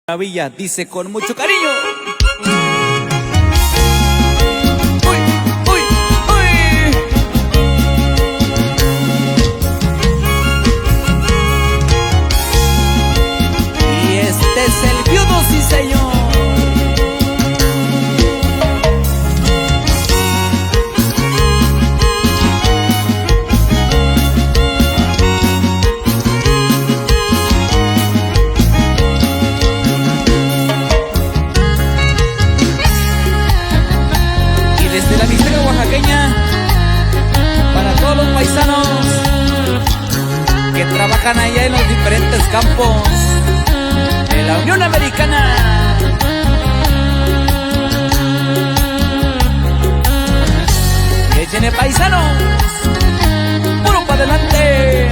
Maravilla, dice con mucho cariño. Uy, uy, uy. Y este es el viudo, sí señor. Desde la Mixteca oaxaqueña, para todos los paisanos que trabajan allá en los diferentes campos de la Unión Americana. Y échenle, paisanos, puro para adelante.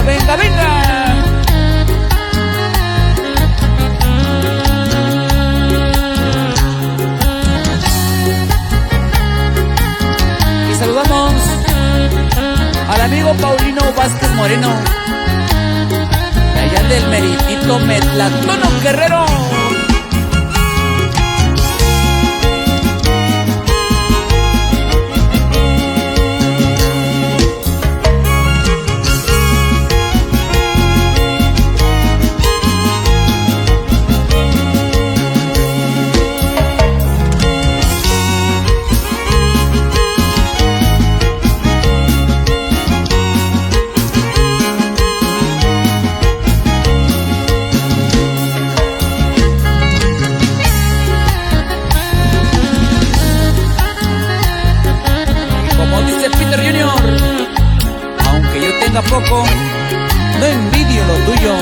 Venga, venga. Y saludamos al amigo Paulino Vázquez Moreno, de allá del meritito Metlatono Guerrero. Aunque yo tenga poco, no envidio lo tuyo.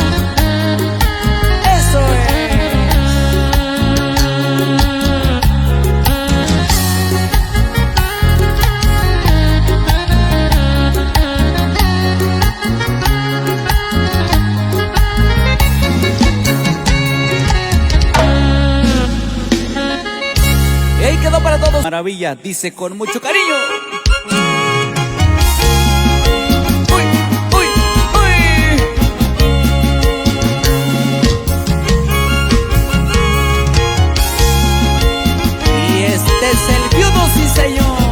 Eso es. Y ahí quedó para todos. Maravilla, dice con mucho cariño. Es el viudo, sí señor.